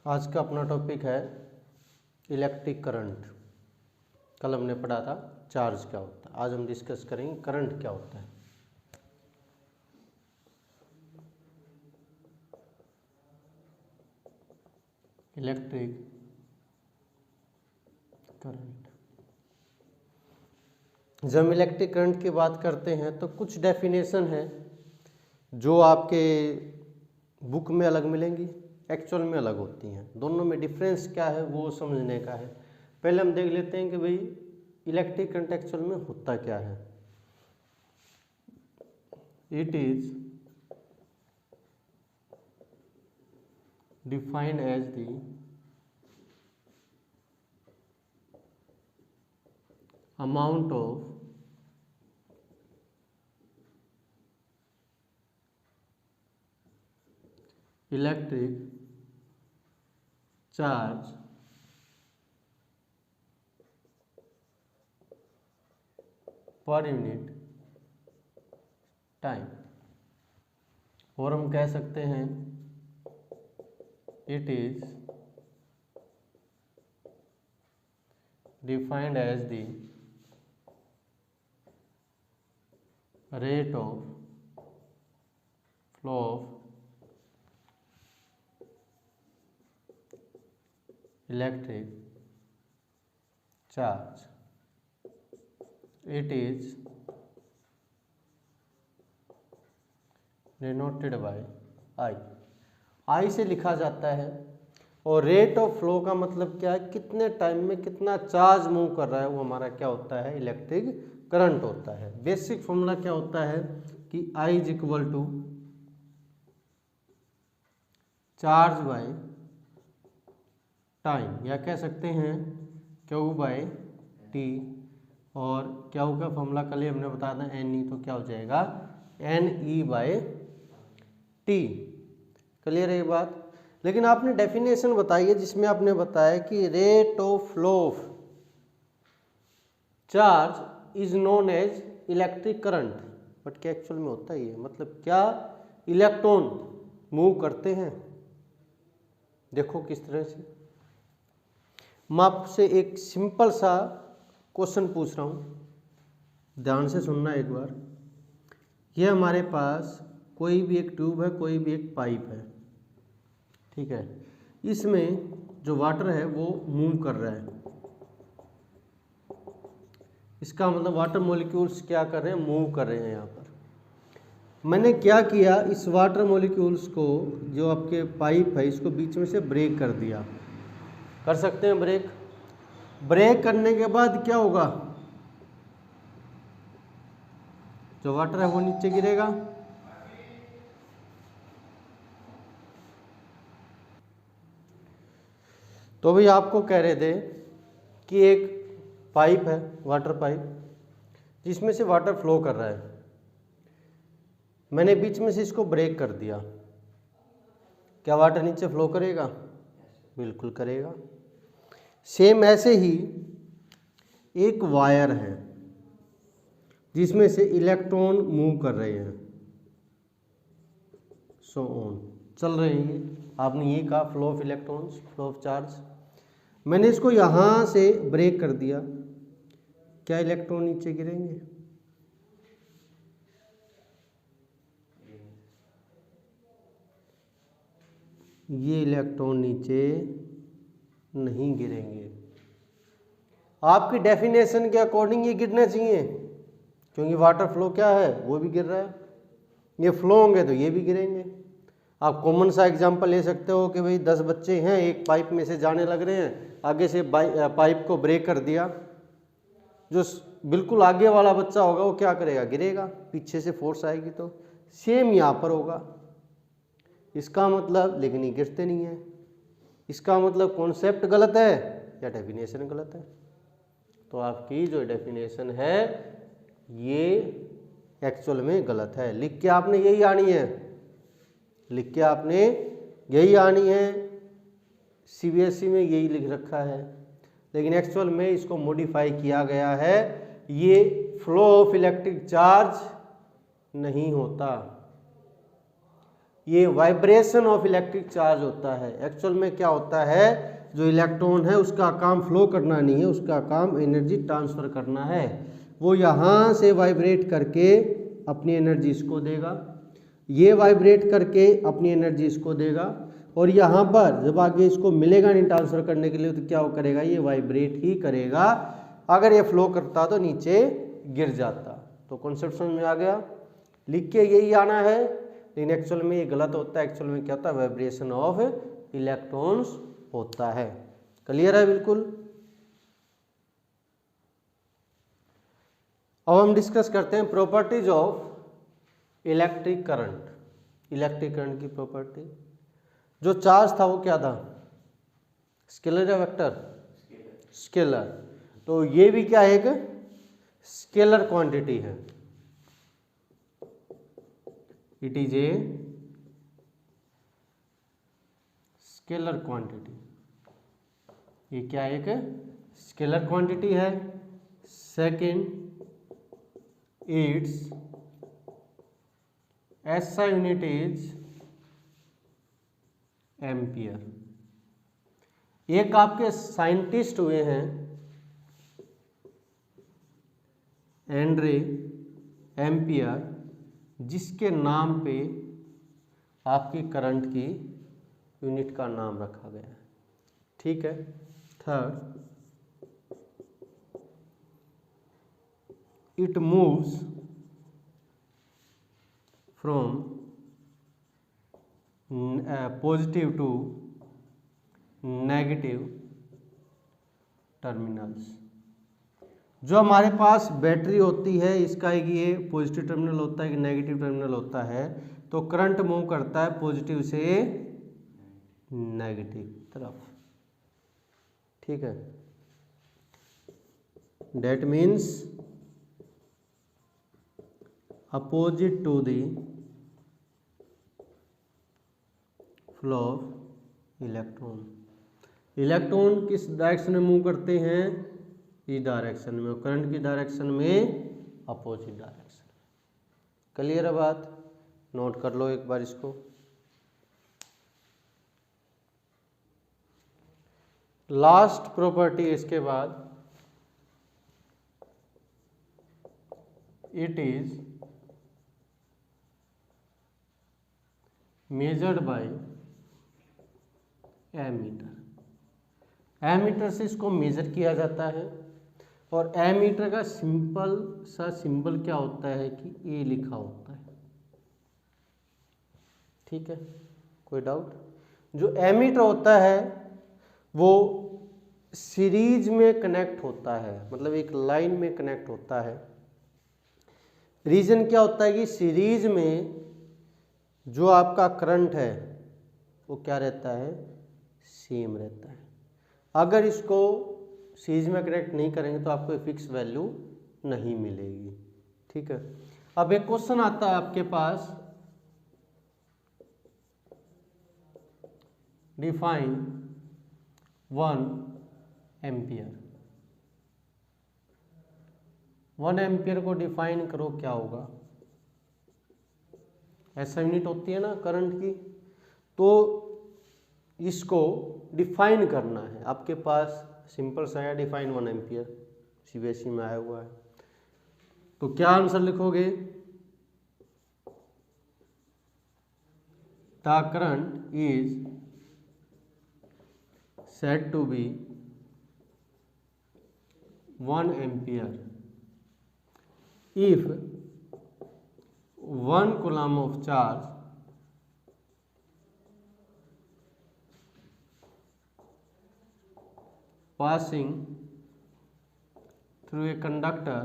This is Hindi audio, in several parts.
आज का अपना टॉपिक है इलेक्ट्रिक करंट। कल हमने पढ़ा था चार्ज क्या होता है, आज हम डिस्कस करेंगे करंट क्या होता है। इलेक्ट्रिक करंट, जब हम इलेक्ट्रिक करंट की बात करते हैं तो कुछ डेफिनेशन है जो आपके बुक में अलग मिलेंगी, एक्चुअल में अलग होती हैं। दोनों में डिफरेंस क्या है वो समझने का है। पहले हम देख लेते हैं कि भाई इलेक्ट्रिक करंट एक्चुअल में होता क्या है। It is defined as the amount of electric charge per unit time, और हम कह सकते हैं it is defined as the rate of flow of electric charge. It is denoted by I. I से लिखा जाता है, और रेट ऑफ फ्लो का मतलब क्या है, कितने टाइम में कितना चार्ज मूव कर रहा है, वो हमारा क्या होता है, इलेक्ट्रिक करंट होता है। बेसिक फॉर्मूला क्या होता है कि I is equal to charge by time, या कह सकते हैं Q बाय टी। और Q का फॉर्मूला कल ही हमने बताया था NE, तो क्या हो जाएगा NE बाय टी। क्लियर है ये बात। लेकिन आपने डेफिनेशन बताई है जिसमें आपने बताया कि rate of flow of charge is known as electric current. But क्या एक्चुअल में होता ही है, मतलब क्या इलेक्ट्रॉन मूव करते हैं। देखो किस तरह से, मैं आपसे एक सिंपल सा क्वेश्चन पूछ रहा हूँ, ध्यान से सुनना एक बार। यह हमारे पास कोई भी एक ट्यूब है, कोई भी एक पाइप है, ठीक है। इसमें जो वाटर है वो मूव कर रहा है। इसका मतलब वाटर मॉलिक्यूल्स क्या कर रहे हैं, मूव कर रहे हैं। यहाँ पर मैंने क्या किया, इस वाटर मॉलिक्यूल्स को, जो आपके पाइप है, इसको बीच में से ब्रेक कर दिया। कर सकते हैं ब्रेक। ब्रेक करने के बाद क्या होगा, जो वाटर है वो नीचे गिरेगा। तो भी आपको कह रहे थे कि एक पाइप है, वाटर पाइप, जिसमें से वाटर फ्लो कर रहा है। मैंने बीच में से इसको ब्रेक कर दिया, क्या वाटर नीचे फ्लो करेगा? बिल्कुल करेगा। सेम ऐसे ही एक वायर है जिसमें से इलेक्ट्रॉन मूव कर रहे हैं, सो ऑन, चल रहे हैं। आपने ये कहा flow of electrons, flow of charge. मैंने इसको यहाँ से ब्रेक कर दिया, क्या इलेक्ट्रॉन नीचे गिरेंगे? ये इलेक्ट्रॉन नीचे नहीं गिरेंगे। आपकी डेफिनेशन के अकॉर्डिंग ये गिरने चाहिए, क्योंकि वाटर फ्लो क्या है, वो भी गिर रहा है। ये फ्लो होंगे तो ये भी गिरेंगे। आप कॉमन सा एग्जांपल ले सकते हो कि भाई 10 बच्चे हैं, एक पाइप में से जाने लग रहे हैं, आगे से पाइप को ब्रेक कर दिया। जो बिल्कुल आगे वाला बच्चा होगा वो क्या करेगा, गिरेगा, पीछे से फोर्स आएगी। तो सेम यहाँ पर होगा। इसका मतलब, लेकिन ये गिरते नहीं है। इसका मतलब कॉन्सेप्ट गलत है या डेफिनेशन गलत है? तो आपकी जो डेफिनेशन है ये एक्चुअल में गलत है। लिख के आपने यही आनी है, लिख के आपने यही आनी है। CBSE में यही लिख रखा है, लेकिन एक्चुअल में इसको मॉडिफाई किया गया है। ये फ्लो ऑफ इलेक्ट्रिक चार्ज नहीं होता, ये वाइब्रेशन ऑफ इलेक्ट्रिक चार्ज होता है। एक्चुअल में क्या होता है, जो इलेक्ट्रॉन है उसका काम फ्लो करना नहीं है, उसका काम एनर्जी ट्रांसफ़र करना है। वो यहाँ से वाइब्रेट करके अपनी एनर्जी इसको देगा, ये वाइब्रेट करके अपनी एनर्जी इसको देगा, और यहाँ पर जब आगे इसको मिलेगा नहीं ट्रांसफ़र करने के लिए तो क्या वो करेगा, ये वाइब्रेट ही करेगा। अगर ये फ्लो करता तो नीचे गिर जाता। तो कॉन्सेप्ट समझ में आ गया। लिख के यही आना है, लेकिन एक्चुअल में ये गलत होता है। एक्चुअल में क्या होता है, वाइब्रेशन ऑफ इलेक्ट्रॉन्स होता है। क्लियर है बिल्कुल। अब हम डिस्कस करते हैं properties of electric current. Electric current की प्रॉपर्टी, जो चार्ज था वो क्या था, स्केलर या वेक्टर, स्केलर। तो ये भी क्या है, एक स्केलर क्वांटिटी है। It is a scalar quantity. ये क्या है, एक स्केलर क्वांटिटी है। Second, it's SI unit is ampere. एक आपके साइंटिस्ट हुए हैं एंड्रे एम्पियर, जिसके नाम पे आपकी करंट की यूनिट का नाम रखा गया है। ठीक है। Third, it moves from positive to negative terminals. जो हमारे पास बैटरी होती है, इसका एक ये पॉजिटिव टर्मिनल होता है, एक नेगेटिव टर्मिनल होता है। तो करंट मूव करता है पॉजिटिव से नेगेटिव तरफ। ठीक है। That means opposite to the flow of electron. Electron किस डायरेक्शन में मूव करते हैं, इस डायरेक्शन में, और करंट की डायरेक्शन में अपोजिट डायरेक्शन। क्लियर है बात। नोट कर लो एक बार इसको। लास्ट प्रॉपर्टी इसके बाद, it is measured by ammeter. Ammeter से इसको मेजर किया जाता है, और एमीटर का सिंपल सा सिंबल क्या होता है कि ए लिखा होता है। ठीक है, कोई डाउट। जो एमीटर होता है वो सीरीज में कनेक्ट होता है, मतलब एक लाइन में कनेक्ट होता है। रीजन क्या होता है कि सीरीज में जो आपका करंट है वो क्या रहता है, सेम रहता है। अगर इसको सीरीज में कनेक्ट नहीं करेंगे तो आपको फिक्स वैल्यू नहीं मिलेगी। ठीक है। अब एक क्वेश्चन आता है आपके पास, डिफाइन 1 एम्पियर। 1 एम्पियर को डिफाइन करो, क्या होगा। ऐसा यूनिट होती है ना करंट की, तो इसको डिफाइन करना है। आपके पास सिंपल सा है, डिफाइन 1 एम्पियर, CBSE में आया हुआ है। तो क्या आंसर लिखोगे, the current is said to be 1 ampere if 1 coulomb of charge passing through a conductor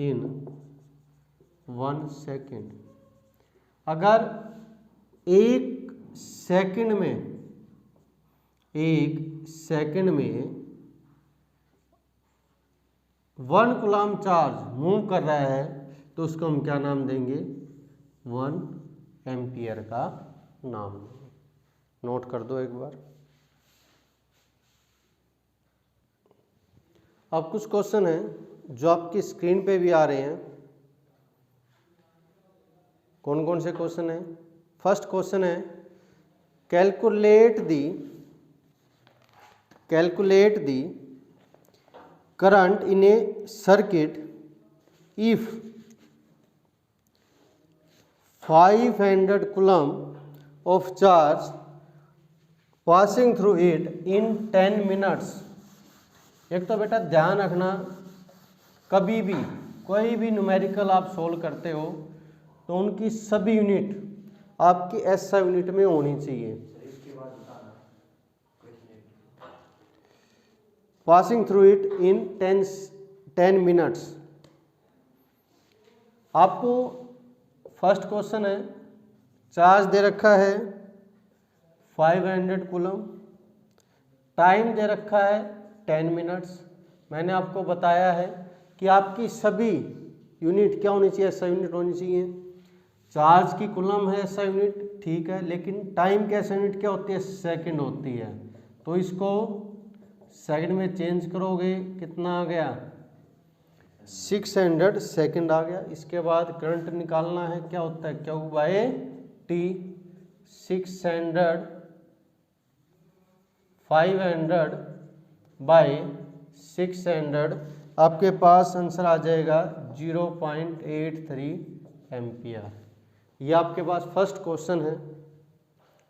in 1 second। अगर एक सेकंड में 1 कूलम्ब चार्ज मूव कर रहा है तो उसको हम क्या नाम देंगे, 1 एम्पियर का नाम देंगे। नोट कर दो एक बार। अब कुछ क्वेश्चन हैं जो आपकी स्क्रीन पे भी आ रहे हैं। कौन कौन से क्वेश्चन है? फर्स्ट क्वेश्चन है calculate the current in A circuit if 500 coulomb of charge passing through it in 10 minutes। एक तो बेटा ध्यान रखना, कभी भी कोई भी न्यूमेरिकल आप सोल्व करते हो तो उनकी सभी यूनिट आपकी SI यूनिट में होनी चाहिए। Passing through it in 10 minutes. आपको फर्स्ट क्वेश्चन है, चार्ज दे रखा है 500 कूलम, टाइम दे रखा है 10 मिनट्स। मैंने आपको बताया है कि आपकी सभी यूनिट क्या होनी चाहिए? SI यूनिट होनी चाहिए। चार्ज की कूलम है SI यूनिट, ठीक है, लेकिन टाइम की SI यूनिट क्या होती है? सेकंड होती है। तो इसको सेकंड में चेंज करोगे, कितना आ गया? 600 सेकंड आ गया। इसके बाद करंट निकालना है, क्या होता है? Q/T। 600 500/600 आपके पास आंसर आ जाएगा 0.83 एम्पियर। ये आपके पास फर्स्ट क्वेश्चन है,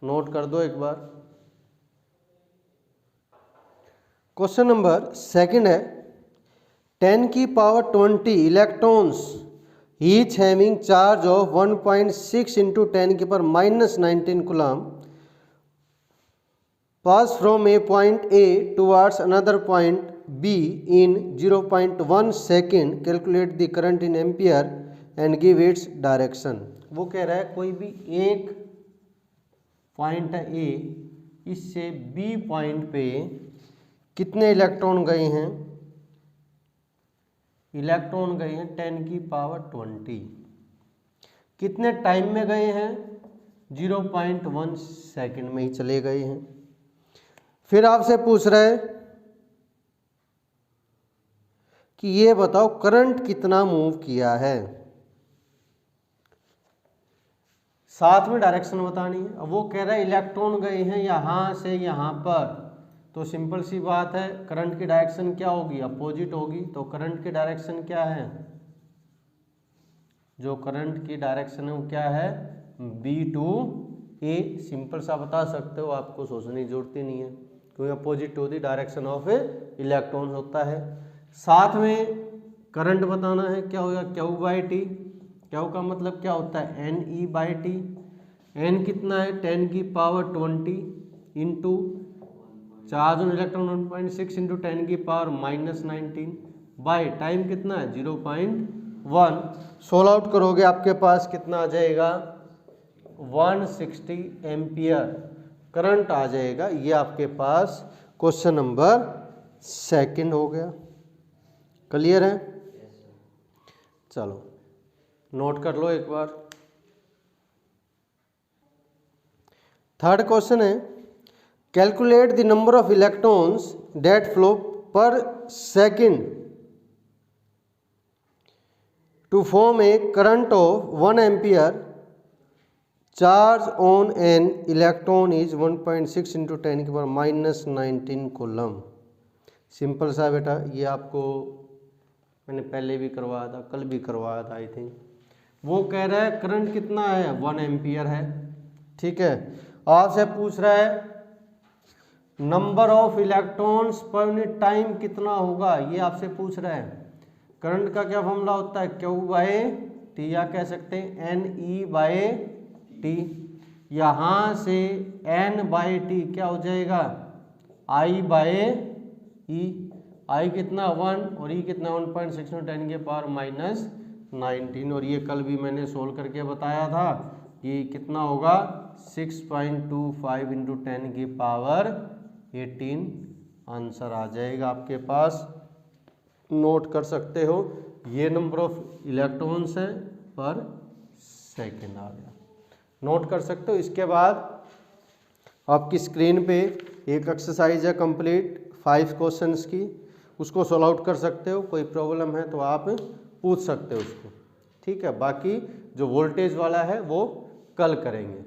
नोट कर दो एक बार। क्वेश्चन नंबर सेकंड है 10 की power 20 electrons each having charge of 1.6 into 10 की power -19 coulomb pass from A point A towards another point B in 0.1 second. Calculate the current in ampere and give its direction. वो कह रहा है कोई भी एक पॉइंट है A, इससे B पॉइंट पे कितने इलेक्ट्रॉन गए हैं? इलेक्ट्रॉन गए हैं 10 की पावर 20। कितने टाइम में गए हैं? 0.1 सेकेंड में ही चले गए हैं। फिर आपसे पूछ रहा है कि ये बताओ करंट कितना मूव किया है। साथ में डायरेक्शन बतानी है। अब वो कह रहा है इलेक्ट्रॉन गए हैं यहां से यहां पर, तो सिंपल सी बात है करंट की डायरेक्शन क्या होगी? अपोजिट होगी। तो करंट की डायरेक्शन क्या है? जो करंट की डायरेक्शन है वो क्या है? B to A। सिंपल सा बता सकते हो, आपको सोचने की जरूरत ही नहीं है, क्योंकि opposite to the direction of electron होता है। साथ में करंट बताना है, क्या होगा? Q/T। Q का मतलब क्या होता है? NE/T। N कितना है? 10 की power 20 into charge on electron 1.6 into 10 की पावर -19 बाई टाइम कितना है? 0.1। सोल्व आउट करोगे आपके पास कितना आ जाएगा? 160 एम्पियर करंट आ जाएगा। ये आपके पास क्वेश्चन नंबर सेकंड हो गया। क्लियर है? चलो नोट कर लो एक बार। थर्ड क्वेश्चन है calculate the number of electrons that flow per second to form a current of 1 ampere. Charge on an electron is 1.6 into 10 की पावर -19 कूलम। सिंपल सा बेटा, ये आपको मैंने पहले भी करवाया था, कल भी करवाया था आई थिंक। वो कह रहा है करंट कितना है? 1 एम्पियर है, ठीक है। आपसे पूछ रहा है नंबर ऑफ इलेक्ट्रॉन्स पर यूनिट टाइम कितना होगा, ये आपसे पूछ रहा है। करंट का क्या फॉर्मूला होता है? Q/T, या कह सकते हैं NE/T। यहाँ से N/T क्या हो जाएगा? I/E। I कितना? 1 और E कितना? 1.6 और 10 के पावर -19। और ये कल भी मैंने सोल्व करके बताया था कि कितना होगा? 6.25 इंटू 10 की पावर 18 आंसर आ जाएगा आपके पास। नोट कर सकते हो, ये नंबर ऑफ इलेक्ट्रॉन्स है पर सेकेंड आ गया, नोट कर सकते हो। इसके बाद आपकी स्क्रीन पे एक एक्सरसाइज है कंप्लीट 5 क्वेश्चंस की, उसको सॉल्व आउट कर सकते हो। कोई प्रॉब्लम है तो आप पूछ सकते हो उसको, ठीक है, बाकी जो वोल्टेज वाला है वो कल करेंगे।